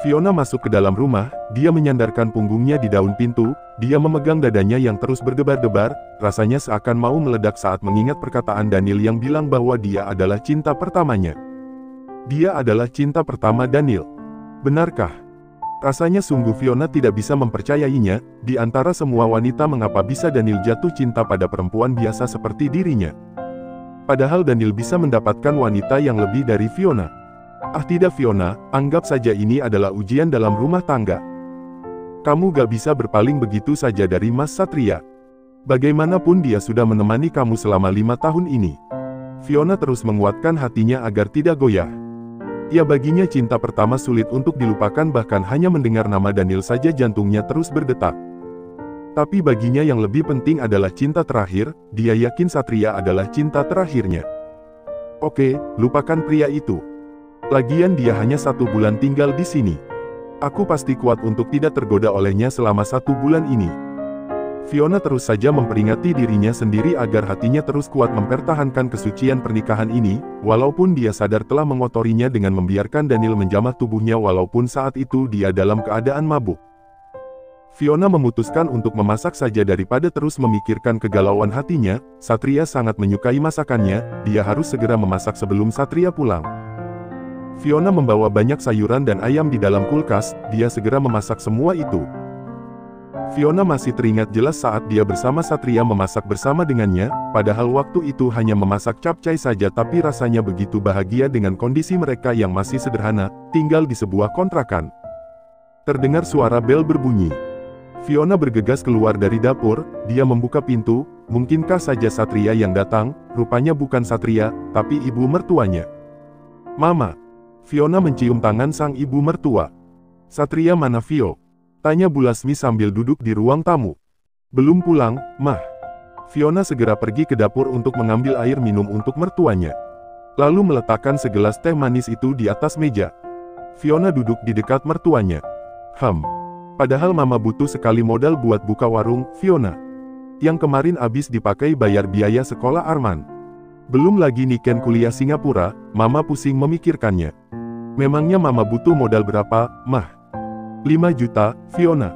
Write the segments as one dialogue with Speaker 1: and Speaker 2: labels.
Speaker 1: Fiona masuk ke dalam rumah, dia menyandarkan punggungnya di daun pintu, dia memegang dadanya yang terus berdebar-debar, rasanya seakan mau meledak saat mengingat perkataan Daniel yang bilang bahwa dia adalah cinta pertamanya. Dia adalah cinta pertama Daniel. Benarkah? Rasanya sungguh Fiona tidak bisa mempercayainya, di antara semua wanita mengapa bisa Daniel jatuh cinta pada perempuan biasa seperti dirinya. Padahal Daniel bisa mendapatkan wanita yang lebih dari Fiona. Ah tidak Fiona, anggap saja ini adalah ujian dalam rumah tangga. Kamu gak bisa berpaling begitu saja dari Mas Satria. Bagaimanapun dia sudah menemani kamu selama 5 tahun ini. Fiona terus menguatkan hatinya agar tidak goyah. Ya baginya cinta pertama sulit untuk dilupakan, bahkan hanya mendengar nama Daniel saja jantungnya terus berdetak. Tapi baginya yang lebih penting adalah cinta terakhir, dia yakin Satria adalah cinta terakhirnya. Oke, lupakan pria itu. Lagian dia hanya 1 bulan tinggal di sini. Aku pasti kuat untuk tidak tergoda olehnya selama 1 bulan ini. Fiona terus saja memperingati dirinya sendiri agar hatinya terus kuat mempertahankan kesucian pernikahan ini, walaupun dia sadar telah mengotorinya dengan membiarkan Daniel menjamah tubuhnya walaupun saat itu dia dalam keadaan mabuk. Fiona memutuskan untuk memasak saja daripada terus memikirkan kegalauan hatinya. Satria sangat menyukai masakannya, dia harus segera memasak sebelum Satria pulang. Fiona membawa banyak sayuran dan ayam di dalam kulkas, dia segera memasak semua itu. Fiona masih teringat jelas saat dia bersama Satria memasak bersama dengannya, padahal waktu itu hanya memasak capcay saja tapi rasanya begitu bahagia dengan kondisi mereka yang masih sederhana, tinggal di sebuah kontrakan. Terdengar suara bel berbunyi. Fiona bergegas keluar dari dapur, dia membuka pintu, mungkinkah saja Satria yang datang, rupanya bukan Satria, tapi ibu mertuanya. Mama. Fiona mencium tangan sang ibu mertua. Satria mana Vio? Tanya Bu Lasmi sambil duduk di ruang tamu. Belum pulang, Mah. Fiona segera pergi ke dapur untuk mengambil air minum untuk mertuanya. Lalu meletakkan segelas teh manis itu di atas meja. Fiona duduk di dekat mertuanya. Padahal Mama butuh sekali modal buat buka warung, Fiona. Yang kemarin habis dipakai bayar biaya sekolah Arman. Belum lagi Niken kuliah Singapura, Mama pusing memikirkannya. Memangnya Mama butuh modal berapa, Mah? 5 juta, Fiona.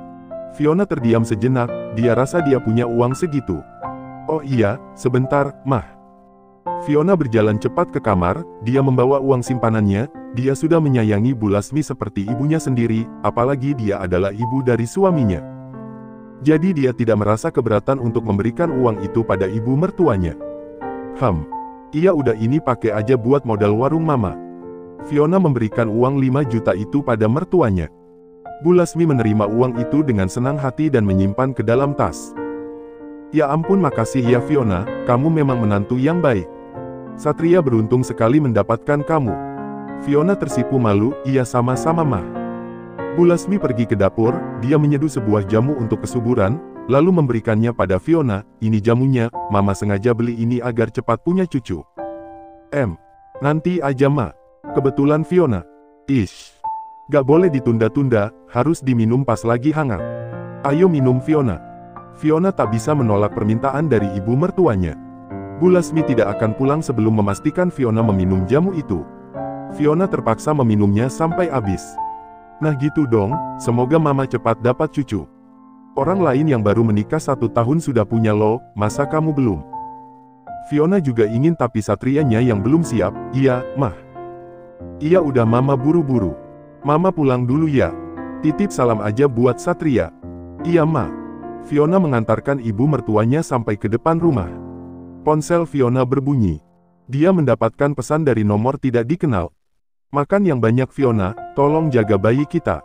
Speaker 1: Fiona terdiam sejenak, dia rasa dia punya uang segitu. Oh iya, sebentar, Mah. Fiona berjalan cepat ke kamar, dia membawa uang simpanannya, dia sudah menyayangi Bu Lasmi seperti ibunya sendiri, apalagi dia adalah ibu dari suaminya. Jadi dia tidak merasa keberatan untuk memberikan uang itu pada ibu mertuanya. Iya udah ini pakai aja buat modal warung Mama. Fiona memberikan uang 5 juta itu pada mertuanya. Bu Lasmi menerima uang itu dengan senang hati dan menyimpan ke dalam tas. Ya ampun makasih ya Fiona, kamu memang menantu yang baik. Satria beruntung sekali mendapatkan kamu. Fiona tersipu malu, iya sama-sama Mah. Bu Lasmi pergi ke dapur, dia menyeduh sebuah jamu untuk kesuburan, lalu memberikannya pada Fiona, ini jamunya, Mama sengaja beli ini agar cepat punya cucu. Nanti aja Ma. Kebetulan Fiona. Gak boleh ditunda-tunda, harus diminum pas lagi hangat. Ayo minum Fiona. Fiona tak bisa menolak permintaan dari ibu mertuanya. Bu Lasmi tidak akan pulang sebelum memastikan Fiona meminum jamu itu. Fiona terpaksa meminumnya sampai habis. Nah gitu dong, semoga Mama cepat dapat cucu. Orang lain yang baru menikah 1 tahun sudah punya loh, masa kamu belum? Fiona juga ingin tapi Satrianya yang belum siap, iya, Mah. Iya udah Mama buru-buru. Mama pulang dulu ya. Titip salam aja buat Satria. Iya Ma. Fiona mengantarkan ibu mertuanya sampai ke depan rumah. Ponsel Fiona berbunyi. Dia mendapatkan pesan dari nomor tidak dikenal. Makan yang banyak Fiona, tolong jaga bayi kita.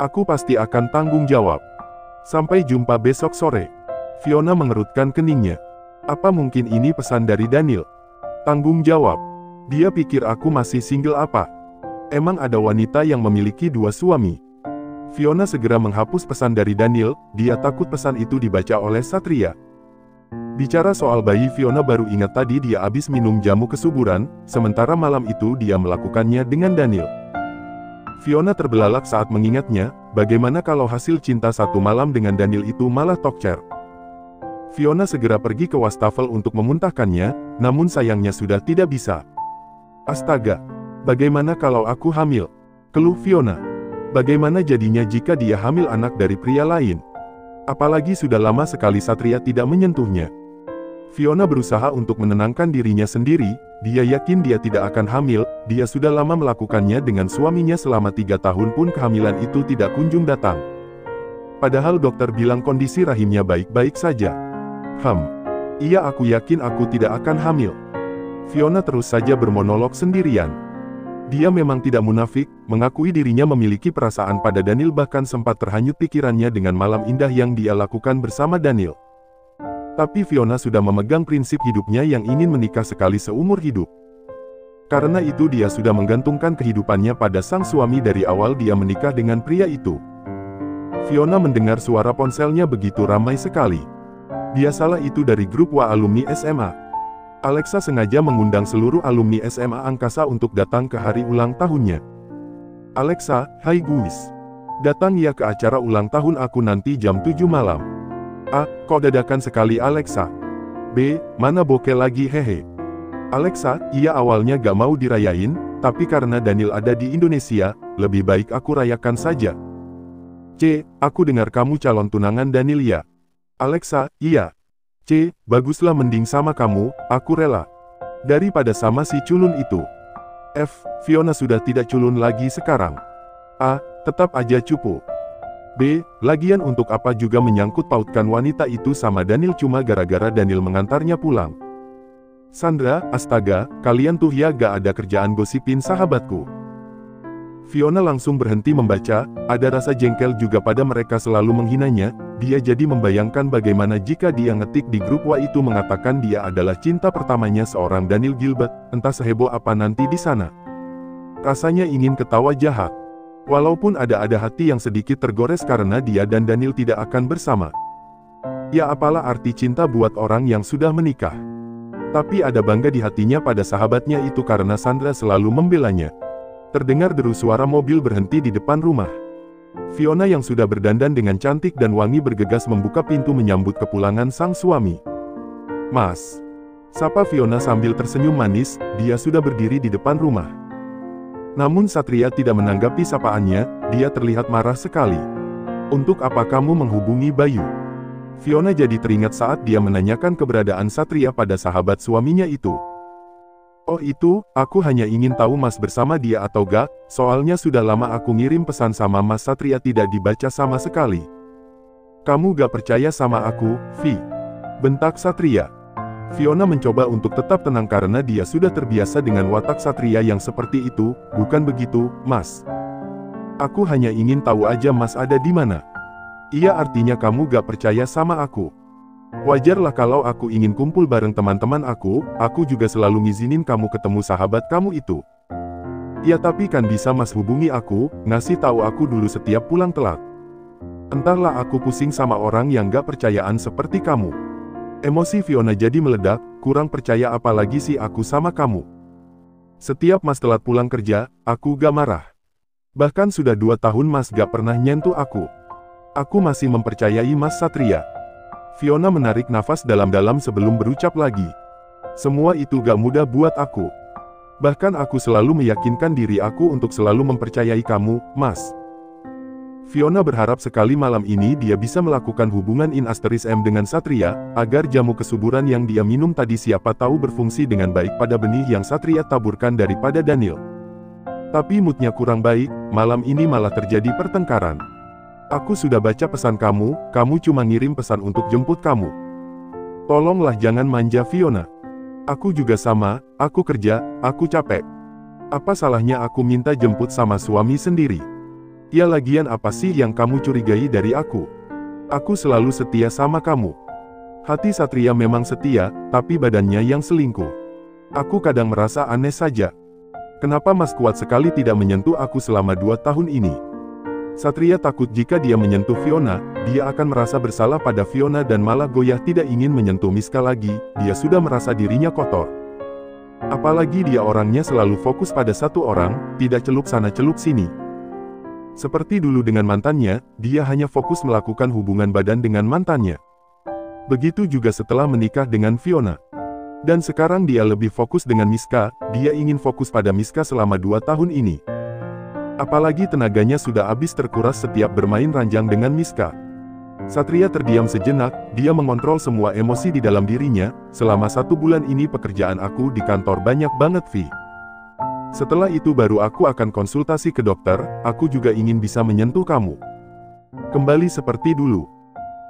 Speaker 1: Aku pasti akan tanggung jawab. Sampai jumpa besok sore. Fiona mengerutkan keningnya. Apa mungkin ini pesan dari Daniel? Tanggung jawab. Dia pikir aku masih single apa? Emang ada wanita yang memiliki 2 suami? Fiona segera menghapus pesan dari Daniel, dia takut pesan itu dibaca oleh Satria. Bicara soal bayi Fiona baru ingat tadi dia habis minum jamu kesuburan, sementara malam itu dia melakukannya dengan Daniel. Fiona terbelalak saat mengingatnya, bagaimana kalau hasil cinta 1 malam dengan Daniel itu malah tokcer. Fiona segera pergi ke wastafel untuk memuntahkannya, namun sayangnya sudah tidak bisa. Astaga, bagaimana kalau aku hamil? Keluh Fiona. Bagaimana jadinya jika dia hamil anak dari pria lain? Apalagi sudah lama sekali Satria tidak menyentuhnya. Fiona berusaha untuk menenangkan dirinya sendiri, dia yakin dia tidak akan hamil, dia sudah lama melakukannya dengan suaminya selama 3 tahun pun kehamilan itu tidak kunjung datang. Padahal dokter bilang kondisi rahimnya baik-baik saja. Iya aku yakin aku tidak akan hamil. Fiona terus saja bermonolog sendirian. Dia memang tidak munafik, mengakui dirinya memiliki perasaan pada Daniel bahkan sempat terhanyut pikirannya dengan malam indah yang dia lakukan bersama Daniel. Tapi Fiona sudah memegang prinsip hidupnya yang ingin menikah sekali seumur hidup. Karena itu dia sudah menggantungkan kehidupannya pada sang suami dari awal dia menikah dengan pria itu. Fiona mendengar suara ponselnya begitu ramai sekali. Biasalah itu dari grup WA alumni SMA. Alexa sengaja mengundang seluruh alumni SMA Angkasa untuk datang ke hari ulang tahunnya. Alexa, hai guys. Datang ya ke acara ulang tahun aku nanti jam 7 malam. A, kok dadakan sekali Alexa? B, mana bokeh lagi hehe. Alexa, iya awalnya gak mau dirayain, tapi karena Daniel ada di Indonesia, lebih baik aku rayakan saja. C, aku dengar kamu calon tunangan Daniel ya. Alexa, iya. C, baguslah mending sama kamu, aku rela. Daripada sama si culun itu. F, Fiona sudah tidak culun lagi sekarang. A, tetap aja cupu. B, lagian untuk apa juga menyangkut pautkan wanita itu sama Daniel cuma gara-gara Daniel mengantarnya pulang. Sandra, astaga, kalian tuh ya gak ada kerjaan gosipin sahabatku. Fiona langsung berhenti membaca, ada rasa jengkel juga pada mereka selalu menghinanya. Dia jadi membayangkan bagaimana jika dia ngetik di grup WA itu mengatakan dia adalah cinta pertamanya seorang Daniel Gilbert, entah seheboh apa nanti di sana. Rasanya ingin ketawa jahat. Walaupun ada hati yang sedikit tergores karena dia dan Daniel tidak akan bersama. Ya apalah arti cinta buat orang yang sudah menikah. Tapi ada bangga di hatinya pada sahabatnya itu karena Sandra selalu membelanya. Terdengar deru suara mobil berhenti di depan rumah. Fiona yang sudah berdandan dengan cantik dan wangi bergegas membuka pintu menyambut kepulangan sang suami. Mas, sapa Fiona sambil tersenyum manis, dia sudah berdiri di depan rumah. Namun Satria tidak menanggapi sapaannya, dia terlihat marah sekali. Untuk apa kamu menghubungi Bayu? Fiona jadi teringat saat dia menanyakan keberadaan Satria pada sahabat suaminya itu. Oh itu, aku hanya ingin tahu Mas bersama dia atau gak, soalnya sudah lama aku ngirim pesan sama Mas Satria tidak dibaca sama sekali. Kamu gak percaya sama aku, Vi? Bentak Satria. Fiona mencoba untuk tetap tenang karena dia sudah terbiasa dengan watak Satria yang seperti itu. Bukan begitu, Mas. Aku hanya ingin tahu aja Mas ada di mana. Iya artinya kamu gak percaya sama aku. Wajarlah kalau aku ingin kumpul bareng teman-teman aku juga selalu ngizinin kamu ketemu sahabat kamu itu. Ya tapi kan bisa Mas hubungi aku, ngasih tahu aku dulu setiap pulang telat. Entahlah aku pusing sama orang yang gak percayaan seperti kamu. Emosi Fiona jadi meledak, kurang percaya apalagi sih aku sama kamu. Setiap Mas telat pulang kerja, aku gak marah. Bahkan sudah 2 tahun Mas gak pernah nyentuh aku. Aku masih mempercayai Mas Satria. Fiona menarik nafas dalam-dalam sebelum berucap lagi. Semua itu gak mudah buat aku. Bahkan aku selalu meyakinkan diri aku untuk selalu mempercayai kamu, Mas. Fiona berharap sekali malam ini dia bisa melakukan hubungan in*M dengan Satria, agar jamu kesuburan yang dia minum tadi siapa tahu berfungsi dengan baik pada benih yang Satria taburkan daripada Daniel. Tapi moodnya kurang baik, malam ini malah terjadi pertengkaran. Aku sudah baca pesan kamu cuma ngirim pesan untuk jemput kamu. Tolonglah jangan manja Fiona. Aku juga sama, aku kerja, aku capek. Apa salahnya aku minta jemput sama suami sendiri? Ya lagian apa sih yang kamu curigai dari aku? Aku selalu setia sama kamu. Hati Satria memang setia, tapi badannya yang selingkuh. Aku kadang merasa aneh saja. Kenapa Mas kuat sekali tidak menyentuh aku selama 2 tahun ini? Satria takut jika dia menyentuh Fiona, dia akan merasa bersalah pada Fiona dan malah goyah tidak ingin menyentuh Miska lagi, dia sudah merasa dirinya kotor. Apalagi dia orangnya selalu fokus pada satu orang, tidak celup sana celup sini. Seperti dulu dengan mantannya, dia hanya fokus melakukan hubungan badan dengan mantannya. Begitu juga setelah menikah dengan Fiona. Dan sekarang dia lebih fokus dengan Miska, dia ingin fokus pada Miska selama 2 tahun ini. Apalagi tenaganya sudah habis terkuras setiap bermain ranjang dengan Miska. Satria terdiam sejenak, dia mengontrol semua emosi di dalam dirinya. Selama 1 bulan ini pekerjaan aku di kantor banyak banget, Vi. Setelah itu baru aku akan konsultasi ke dokter, aku juga ingin bisa menyentuh kamu. Kembali seperti dulu.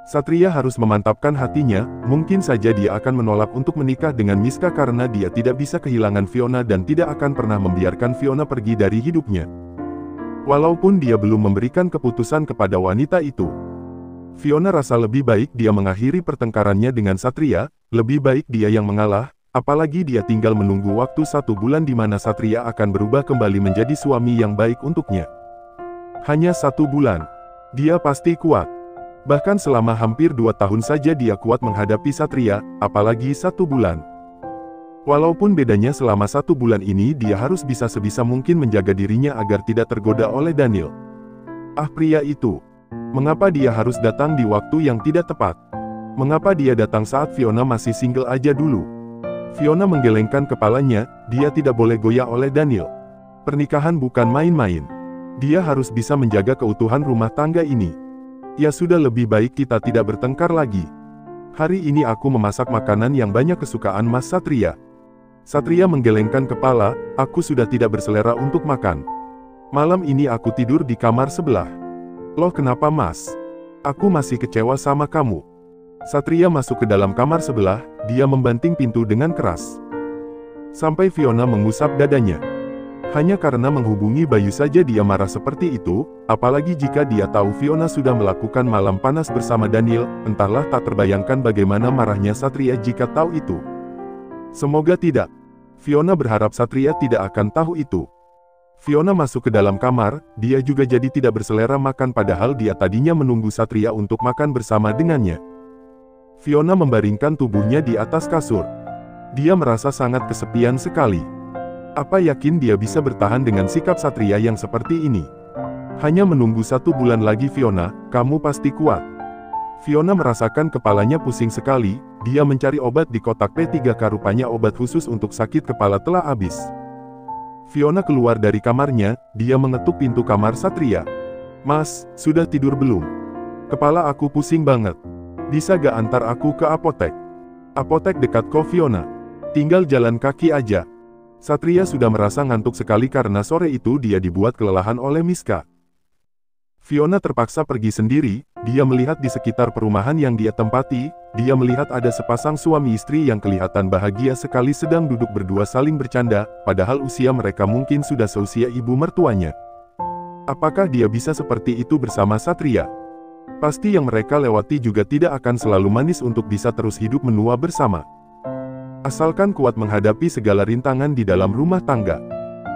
Speaker 1: Satria harus memantapkan hatinya, mungkin saja dia akan menolak untuk menikah dengan Miska karena dia tidak bisa kehilangan Fiona dan tidak akan pernah membiarkan Fiona pergi dari hidupnya. Walaupun dia belum memberikan keputusan kepada wanita itu. Fiona rasa lebih baik dia mengakhiri pertengkarannya dengan Satria, lebih baik dia yang mengalah, apalagi dia tinggal menunggu waktu 1 bulan di mana Satria akan berubah kembali menjadi suami yang baik untuknya. Hanya 1 bulan. Dia pasti kuat. Bahkan selama hampir 2 tahun saja dia kuat menghadapi Satria, apalagi 1 bulan. Walaupun bedanya selama 1 bulan ini dia harus bisa sebisa mungkin menjaga dirinya agar tidak tergoda oleh Daniel. Ah, pria itu. Mengapa dia harus datang di waktu yang tidak tepat? Mengapa dia datang saat Fiona masih single aja dulu? Fiona menggelengkan kepalanya, dia tidak boleh goyah oleh Daniel. Pernikahan bukan main-main. Dia harus bisa menjaga keutuhan rumah tangga ini. Ya sudah, lebih baik kita tidak bertengkar lagi. Hari ini aku memasak makanan yang banyak kesukaan Mas Satria. Satria menggelengkan kepala, aku sudah tidak berselera untuk makan. Malam ini aku tidur di kamar sebelah. Loh, kenapa Mas? Aku masih kecewa sama kamu. Satria masuk ke dalam kamar sebelah, dia membanting pintu dengan keras. Sampai Fiona mengusap dadanya. Hanya karena menghubungi Bayu saja dia marah seperti itu, apalagi jika dia tahu Fiona sudah melakukan malam panas bersama Daniel, entahlah, tak terbayangkan bagaimana marahnya Satria jika tahu itu. Semoga tidak. Fiona berharap Satria tidak akan tahu itu. Fiona masuk ke dalam kamar, dia juga jadi tidak berselera makan padahal dia tadinya menunggu Satria untuk makan bersama dengannya. Fiona membaringkan tubuhnya di atas kasur. Dia merasa sangat kesepian sekali. Apa yakin dia bisa bertahan dengan sikap Satria yang seperti ini? Hanya menunggu 1 bulan lagi Fiona, kamu pasti kuat. Fiona merasakan kepalanya pusing sekali, dia mencari obat di kotak P3K, rupanya obat khusus untuk sakit kepala telah habis. Fiona keluar dari kamarnya, dia mengetuk pintu kamar Satria. Mas, sudah tidur belum? Kepala aku pusing banget. Bisa gak antar aku ke apotek? Apotek dekat kok Fiona. Tinggal jalan kaki aja. Satria sudah merasa ngantuk sekali karena sore itu dia dibuat kelelahan oleh Miska. Fiona terpaksa pergi sendiri, dia melihat di sekitar perumahan yang dia tempati, dia melihat ada sepasang suami istri yang kelihatan bahagia sekali sedang duduk berdua saling bercanda, padahal usia mereka mungkin sudah seusia ibu mertuanya. Apakah dia bisa seperti itu bersama Satria? Pasti yang mereka lewati juga tidak akan selalu manis untuk bisa terus hidup menua bersama. Asalkan kuat menghadapi segala rintangan di dalam rumah tangga.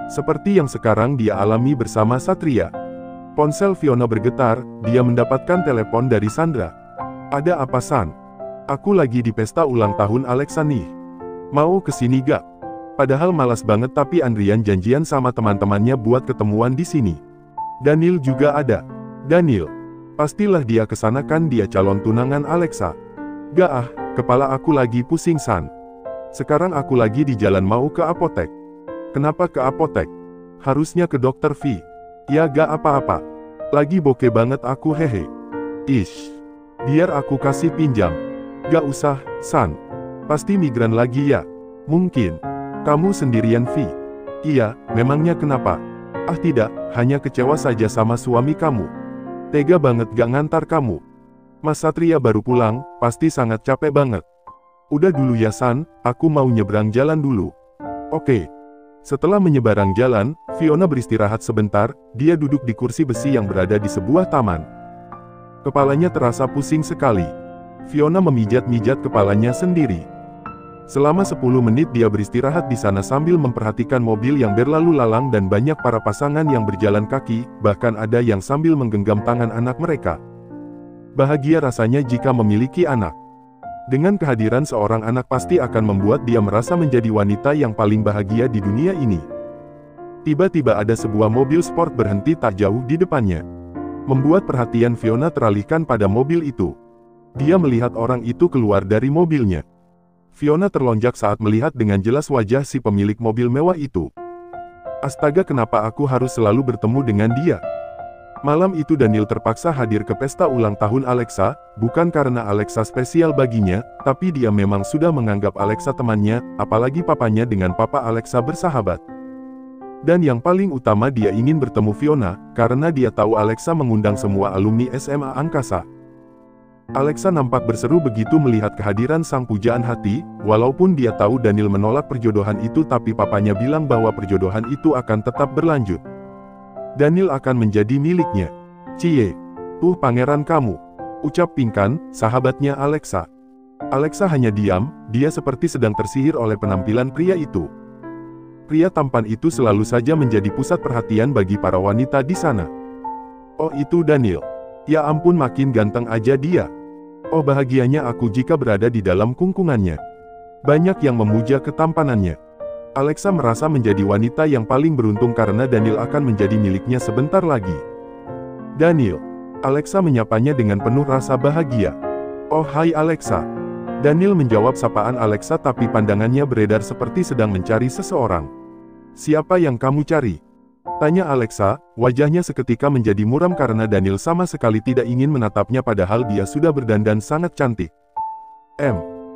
Speaker 1: Seperti yang sekarang dia alami bersama Satria. Ponsel Fiona bergetar, dia mendapatkan telepon dari Sandra. Ada apa San? Aku lagi di pesta ulang tahun Alexa nih. Mau kesini gak? Padahal malas banget tapi Andrian janjian sama teman-temannya buat ketemuan di sini. Daniel juga ada. Daniel. Pastilah dia kesana kan, dia calon tunangan Alexa. Gak ah, kepala aku lagi pusing San. Sekarang aku lagi di jalan mau ke apotek. Kenapa ke apotek? Harusnya ke dokter V. Ya gak apa-apa. Lagi bokeh banget aku hehe. Ish. Biar aku kasih pinjam. Gak usah, San. Pasti migran lagi ya? Mungkin. Kamu sendirian Vi? Iya, memangnya kenapa? Ah tidak, hanya kecewa saja sama suami kamu. Tega banget gak ngantar kamu. Mas Satria baru pulang, pasti sangat capek banget. Udah dulu ya San, aku mau nyebrang jalan dulu. Oke. Setelah menyeberang jalan, Fiona beristirahat sebentar, dia duduk di kursi besi yang berada di sebuah taman. Kepalanya terasa pusing sekali. Fiona memijat-mijat kepalanya sendiri. Selama 10 menit dia beristirahat di sana sambil memperhatikan mobil yang berlalu lalang dan banyak para pasangan yang berjalan kaki, bahkan ada yang sambil menggenggam tangan anak mereka. Bahagia rasanya jika memiliki anak. Dengan kehadiran seorang anak pasti akan membuat dia merasa menjadi wanita yang paling bahagia di dunia ini. Tiba-tiba ada sebuah mobil sport berhenti tak jauh di depannya. Membuat perhatian Fiona teralihkan pada mobil itu. Dia melihat orang itu keluar dari mobilnya. Fiona terlonjak saat melihat dengan jelas wajah si pemilik mobil mewah itu. Astaga, kenapa aku harus selalu bertemu dengan dia? Malam itu Daniel terpaksa hadir ke pesta ulang tahun Alexa, bukan karena Alexa spesial baginya, tapi dia memang sudah menganggap Alexa temannya, apalagi papanya dengan papa Alexa bersahabat. Dan yang paling utama dia ingin bertemu Fiona, karena dia tahu Alexa mengundang semua alumni SMA Angkasa. Alexa nampak berseru begitu melihat kehadiran sang pujaan hati, walaupun dia tahu Daniel menolak perjodohan itu tapi papanya bilang bahwa perjodohan itu akan tetap berlanjut. Daniel akan menjadi miliknya. Cie, tuh pangeran kamu, ucap Pinkan, sahabatnya Alexa. Alexa hanya diam, dia seperti sedang tersihir oleh penampilan pria itu. Pria tampan itu selalu saja menjadi pusat perhatian bagi para wanita di sana. Oh, itu Daniel. Ya ampun, makin ganteng aja dia. Oh, bahagianya aku jika berada di dalam kungkungannya. Banyak yang memuja ketampanannya. Alexa merasa menjadi wanita yang paling beruntung karena Daniel akan menjadi miliknya sebentar lagi. Daniel. Alexa menyapanya dengan penuh rasa bahagia. Oh, hai Alexa. Daniel menjawab sapaan Alexa tapi pandangannya beredar seperti sedang mencari seseorang. Siapa yang kamu cari? Tanya Alexa, wajahnya seketika menjadi muram karena Daniel sama sekali tidak ingin menatapnya padahal dia sudah berdandan sangat cantik.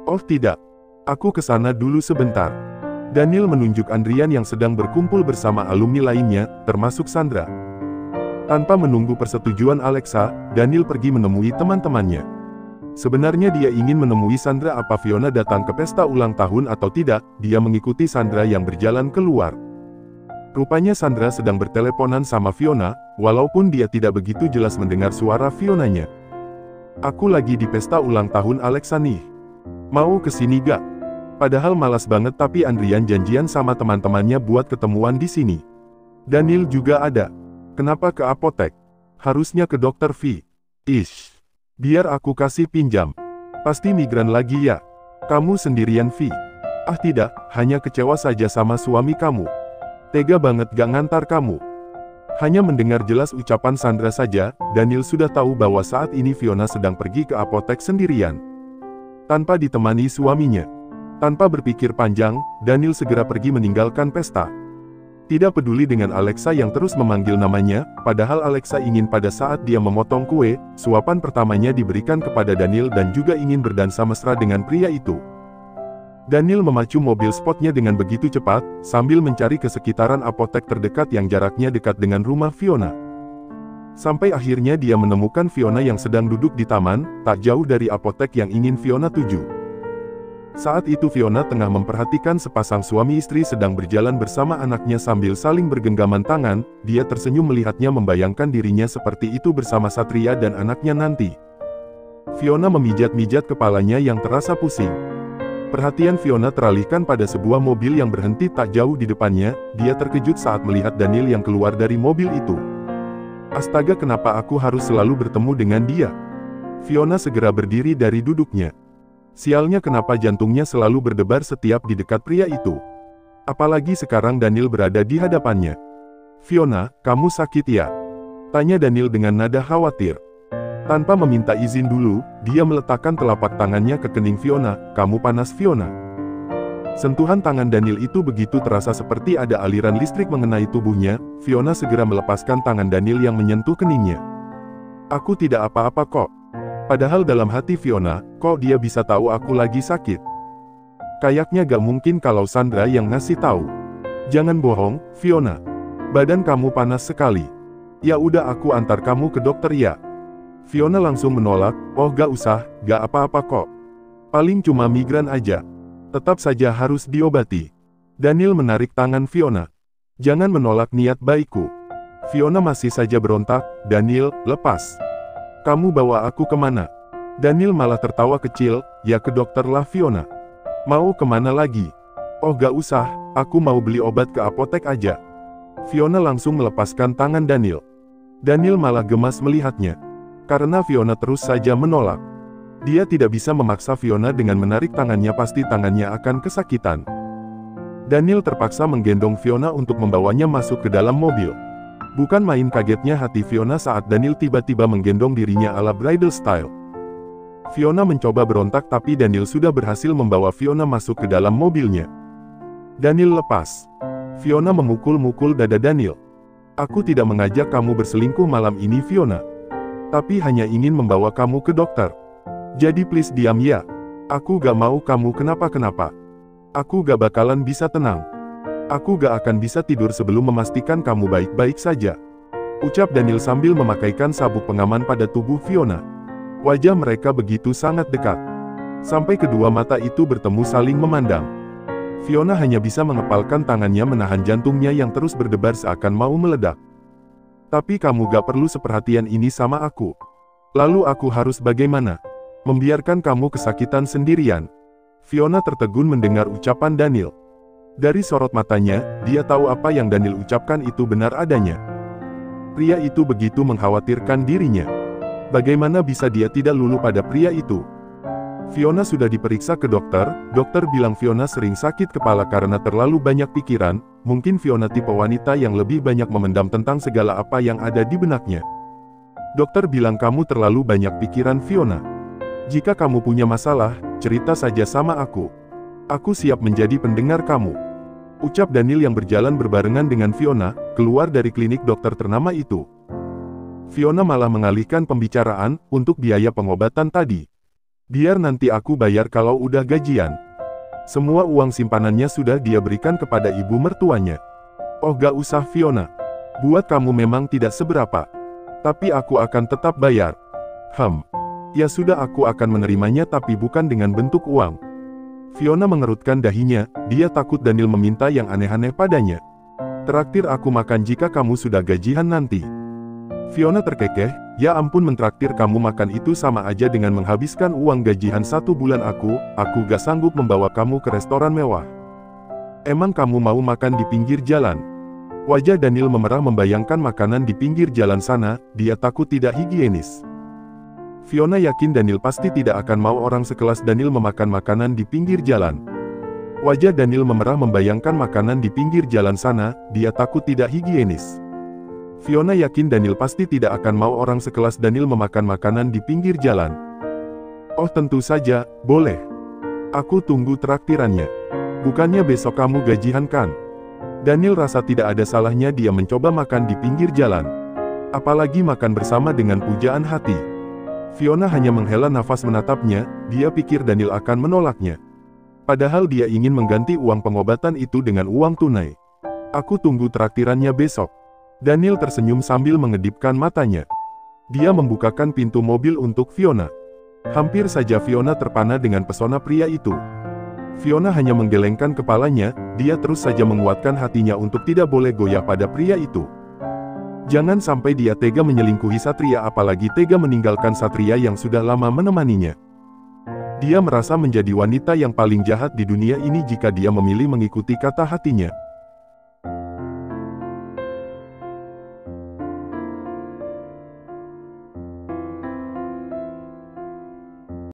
Speaker 1: Oh tidak. Aku kesana dulu sebentar. Daniel menunjuk Andrian yang sedang berkumpul bersama alumni lainnya, termasuk Sandra. Tanpa menunggu persetujuan Alexa, Daniel pergi menemui teman-temannya. Sebenarnya dia ingin menemui Sandra. Apa Fiona datang ke pesta ulang tahun atau tidak, dia mengikuti Sandra yang berjalan keluar. Rupanya Sandra sedang berteleponan sama Fiona, walaupun dia tidak begitu jelas mendengar suara Fionanya. Aku lagi di pesta ulang tahun Alexa nih. Mau kesini gak? Padahal malas banget tapi Andrian janjian sama teman-temannya buat ketemuan di sini. Daniel juga ada. Kenapa ke apotek? Harusnya ke dokter V. Biar aku kasih pinjam. Pasti migran lagi ya? Kamu sendirian V? Ah tidak, hanya kecewa saja sama suami kamu. Tega banget gak ngantar kamu. Hanya mendengar jelas ucapan Sandra saja, Daniel sudah tahu bahwa saat ini Fiona sedang pergi ke apotek sendirian. Tanpa ditemani suaminya. Tanpa berpikir panjang, Daniel segera pergi meninggalkan pesta. Tidak peduli dengan Alexa yang terus memanggil namanya, padahal Alexa ingin pada saat dia memotong kue, suapan pertamanya diberikan kepada Daniel dan juga ingin berdansa mesra dengan pria itu. Daniel memacu mobil sportnya dengan begitu cepat, sambil mencari ke sekitaran apotek terdekat yang jaraknya dekat dengan rumah Fiona. Sampai akhirnya dia menemukan Fiona yang sedang duduk di taman, tak jauh dari apotek yang ingin Fiona tuju. Saat itu Fiona tengah memperhatikan sepasang suami istri sedang berjalan bersama anaknya sambil saling bergenggaman tangan, dia tersenyum melihatnya membayangkan dirinya seperti itu bersama Satria dan anaknya nanti. Fiona memijat-mijat kepalanya yang terasa pusing. Perhatian Fiona teralihkan pada sebuah mobil yang berhenti tak jauh di depannya, dia terkejut saat melihat Daniel yang keluar dari mobil itu. Astaga, kenapa aku harus selalu bertemu dengan dia? Fiona segera berdiri dari duduknya. Sialnya kenapa jantungnya selalu berdebar setiap di dekat pria itu. Apalagi sekarang Daniel berada di hadapannya. Fiona, kamu sakit ya? Tanya Daniel dengan nada khawatir. Tanpa meminta izin dulu, dia meletakkan telapak tangannya ke kening Fiona. Kamu panas Fiona. Sentuhan tangan Daniel itu begitu terasa seperti ada aliran listrik mengenai tubuhnya. Fiona segera melepaskan tangan Daniel yang menyentuh keningnya. Aku tidak apa-apa kok. Padahal dalam hati Fiona, kok dia bisa tahu aku lagi sakit? Kayaknya gak mungkin kalau Sandra yang ngasih tahu. Jangan bohong, Fiona. Badan kamu panas sekali. Ya udah aku antar kamu ke dokter ya. Fiona langsung menolak, oh gak usah, gak apa-apa kok. Paling cuma migran aja. Tetap saja harus diobati. Daniel menarik tangan Fiona. Jangan menolak niat baikku. Fiona masih saja berontak, Daniel, lepas. Kamu bawa aku kemana? Daniel malah tertawa kecil, ya ke dokter lah Fiona. Mau kemana lagi? Oh gak usah, aku mau beli obat ke apotek aja. Fiona langsung melepaskan tangan Daniel. Daniel malah gemas melihatnya. Karena Fiona terus saja menolak. Dia tidak bisa memaksa Fiona dengan menarik tangannya, pasti tangannya akan kesakitan. Daniel terpaksa menggendong Fiona untuk membawanya masuk ke dalam mobil. Bukan main kagetnya hati Fiona saat Daniel tiba-tiba menggendong dirinya ala bridal style. Fiona mencoba berontak tapi Daniel sudah berhasil membawa Fiona masuk ke dalam mobilnya. Daniel lepas. Fiona memukul-mukul dada Daniel. Aku tidak mengajak kamu berselingkuh malam ini, Fiona. Tapi hanya ingin membawa kamu ke dokter. Jadi please diam ya. Aku gak mau kamu kenapa-kenapa. Aku gak bakalan bisa tenang. Aku gak akan bisa tidur sebelum memastikan kamu baik-baik saja. Ucap Daniel sambil memakaikan sabuk pengaman pada tubuh Fiona. Wajah mereka begitu sangat dekat. Sampai kedua mata itu bertemu saling memandang. Fiona hanya bisa mengepalkan tangannya menahan jantungnya yang terus berdebar seakan mau meledak. Tapi kamu gak perlu seperhatian ini sama aku. Lalu aku harus bagaimana? Membiarkan kamu kesakitan sendirian? Fiona tertegun mendengar ucapan Daniel. Dari sorot matanya, dia tahu apa yang Daniel ucapkan itu benar adanya. Pria itu begitu mengkhawatirkan dirinya. Bagaimana bisa dia tidak luluh pada pria itu? Fiona sudah diperiksa ke dokter bilang Fiona sering sakit kepala karena terlalu banyak pikiran, mungkin Fiona tipe wanita yang lebih banyak memendam tentang segala apa yang ada di benaknya. Dokter bilang kamu terlalu banyak pikiran, Fiona. Jika kamu punya masalah, cerita saja sama aku. Aku siap menjadi pendengar kamu. Ucap Daniel yang berjalan berbarengan dengan Fiona, keluar dari klinik dokter ternama itu. Fiona malah mengalihkan pembicaraan, untuk biaya pengobatan tadi. Biar nanti aku bayar kalau udah gajian. Semua uang simpanannya sudah dia berikan kepada ibu mertuanya. Oh gak usah, Fiona. Buat kamu memang tidak seberapa. Tapi aku akan tetap bayar. Ya sudah, aku akan menerimanya tapi bukan dengan bentuk uang. Fiona mengerutkan dahinya, dia takut Daniel meminta yang aneh-aneh padanya. Traktir aku makan jika kamu sudah gajian nanti. Fiona terkekeh, ya ampun, mentraktir kamu makan itu sama aja dengan menghabiskan uang gajian 1 bulan aku gak sanggup membawa kamu ke restoran mewah. Emang kamu mau makan di pinggir jalan? Wajah Daniel memerah membayangkan makanan di pinggir jalan sana, dia takut tidak higienis. Fiona yakin Daniel pasti tidak akan mau orang sekelas Daniel memakan makanan di pinggir jalan. Wajah Daniel memerah membayangkan makanan di pinggir jalan sana, dia takut tidak higienis. Fiona yakin Daniel pasti tidak akan mau orang sekelas Daniel memakan makanan di pinggir jalan. Oh tentu saja, boleh. Aku tunggu traktirannya. Bukannya besok kamu gajian kan? Daniel rasa tidak ada salahnya dia mencoba makan di pinggir jalan. Apalagi makan bersama dengan pujaan hati. Fiona hanya menghela nafas menatapnya, dia pikir Daniel akan menolaknya. Padahal dia ingin mengganti uang pengobatan itu dengan uang tunai. Aku tunggu traktirannya besok. Daniel tersenyum sambil mengedipkan matanya. Dia membukakan pintu mobil untuk Fiona. Hampir saja Fiona terpana dengan pesona pria itu. Fiona hanya menggelengkan kepalanya, dia terus saja menguatkan hatinya untuk tidak boleh goyah pada pria itu. Jangan sampai dia tega menyelingkuhi Satria, apalagi tega meninggalkan Satria yang sudah lama menemaninya. Dia merasa menjadi wanita yang paling jahat di dunia ini jika dia memilih mengikuti kata hatinya.